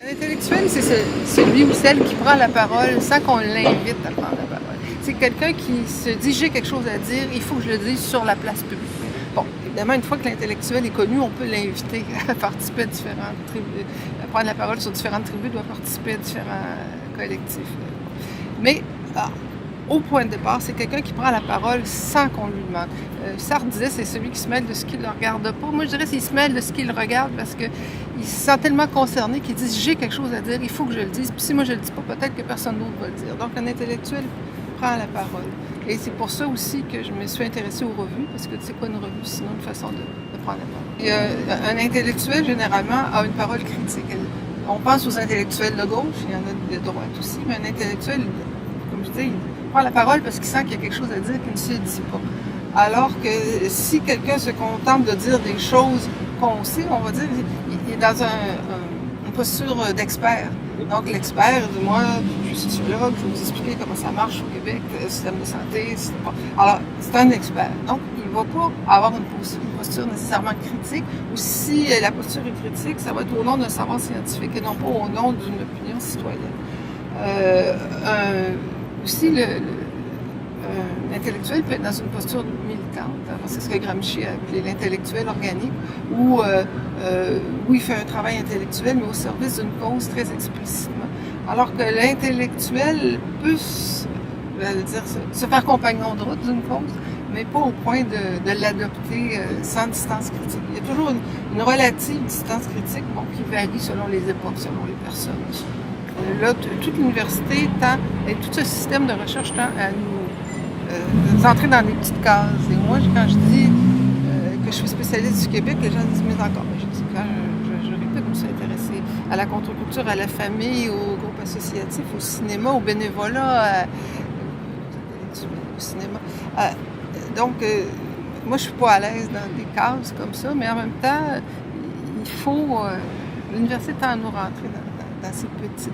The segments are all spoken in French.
Un intellectuel, c'est celui ou celle qui prend la parole sans qu'on l'invite à prendre la parole. C'est quelqu'un qui se dit « j'ai quelque chose à dire, il faut que je le dise sur la place publique ». Bon, évidemment, une fois que l'intellectuel est connu, on peut l'inviter à participer à différentes tribus, à prendre la parole sur différentes tribus, doit participer à différents collectifs. Mais au point de départ, c'est quelqu'un qui prend la parole sans qu'on lui demande. Sartre disait c'est celui qui se mêle de ce qu'il ne regarde pas. Moi, je dirais qu'il se mêle de ce qu'il regarde parce qu'il se sent tellement concerné qu'il dit j'ai quelque chose à dire, il faut que je le dise. Puis si moi je ne le dis pas, peut-être que personne d'autre va le dire. Donc un intellectuel prend la parole. Et c'est pour ça aussi que je me suis intéressée aux revues, parce que c'est quoi une revue sinon une façon de prendre la parole. Un intellectuel, généralement, a une parole critique. On pense aux intellectuels de gauche, il y en a de droite aussi, mais un intellectuel, comme je dis, il prend la parole parce qu'il sent qu'il y a quelque chose à dire qu'il ne se dit pas. Alors que si quelqu'un se contente de dire des choses qu'on sait, on va dire, il est dans une posture d'expert. Donc l'expert, moi, je suis sociologue, je vais vous expliquer comment ça marche au Québec, le système de santé, etc. Alors, c'est un expert. Donc, il ne va pas avoir une posture nécessairement critique, ou si la posture est critique, ça va être au nom d'un savoir scientifique et non pas au nom d'une opinion citoyenne. Aussi, l'intellectuel peut être dans une posture militante. C'est ce que Gramsci a appelé l'intellectuel organique, où il fait un travail intellectuel, mais au service d'une cause très explicitement. Alors que l'intellectuel peut se faire compagnon de route d'une cause, mais pas au point de l'adopter sans distance critique. Il y a toujours une relative distance critique qui varie selon les époques, selon les personnes. Là, toute l'université et tout ce système de recherche tend à nous entrer dans des petites cases. Et moi, quand je dis que je suis spécialiste du Québec, les gens disent « mais encore ». Je dis quand je répète, je me suis intéressée à la contre-culture, à la famille, au groupe associatif, au cinéma, au bénévolat, au cinéma. Donc, moi, je suis pas à l'aise dans des cases comme ça, mais en même temps, il faut... l'université tend à nous rentrer dans ces petites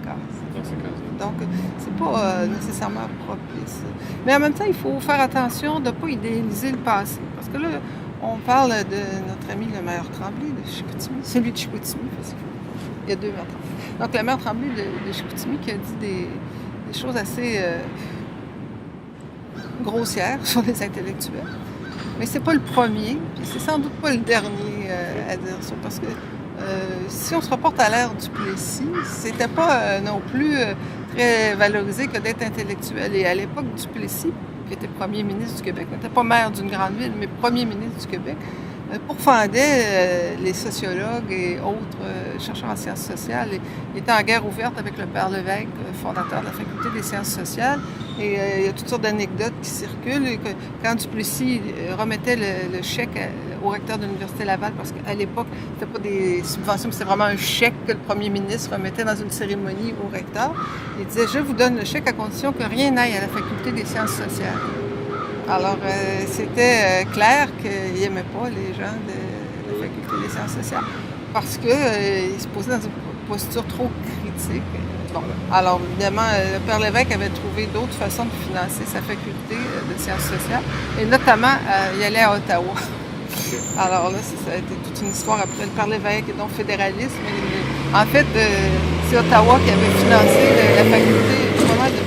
cases. Donc, c'est pas nécessairement propice. Mais en même temps, il faut faire attention de ne pas idéaliser le passé. Parce que là, on parle de notre ami le maire Tremblay de Chicoutimi, celui de Chicoutimi, parce qu'il y a deux maires Tremblay. Donc, le maire Tremblay de Chicoutimi qui a dit des choses assez grossières sur les intellectuels. Mais c'est pas le premier, puis c'est sans doute pas le dernier à dire ça, parce que si on se reporte à l'ère du Plessis, c'était pas non plus très valorisé que d'être intellectuel. Et à l'époque du Plessis, qui était premier ministre du Québec, n'était pas maire d'une grande ville, mais premier ministre du Québec, pourfendait les sociologues et autres chercheurs en sciences sociales. Il était en guerre ouverte avec le père Lévesque, fondateur de la faculté des sciences sociales. Et il y a toutes sortes d'anecdotes qui circulent. Et que quand Duplessis remettait le chèque au recteur de l'Université Laval, parce qu'à l'époque, c'était pas des subventions, mais c'était vraiment un chèque que le premier ministre remettait dans une cérémonie au recteur. Il disait « Je vous donne le chèque à condition que rien n'aille à la faculté des sciences sociales ». Alors, c'était clair qu'il n'aimait pas les gens de la faculté des sciences sociales parce qu'ils se posaient dans une posture trop critique. Bon, alors, évidemment, le père Lévesque avait trouvé d'autres façons de financer sa faculté de sciences sociales, et notamment, il allait à Ottawa. Alors là, ça a été toute une histoire après le père Lévesque, et donc fédéralisme. En fait, c'est Ottawa qui avait financé la faculté du moment de...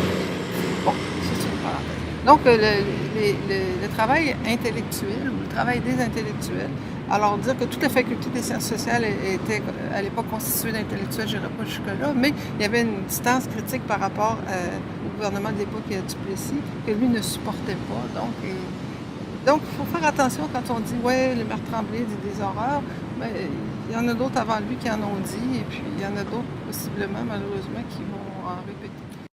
Bon, c'est une parenthèse. Donc, le travail intellectuel, ou le travail des intellectuels, alors dire que toute la faculté des sciences sociales était à l'époque constituée d'intellectuels, je n'irai pas jusque-là, mais il y avait une distance critique par rapport au gouvernement de l'époque et à Duplessis, que lui ne supportait pas. Donc, il faut faire attention quand on dit « ouais, le maire Tremblay dit des horreurs », mais il y en a d'autres avant lui qui en ont dit, et puis il y en a d'autres possiblement, malheureusement, qui vont en répéter.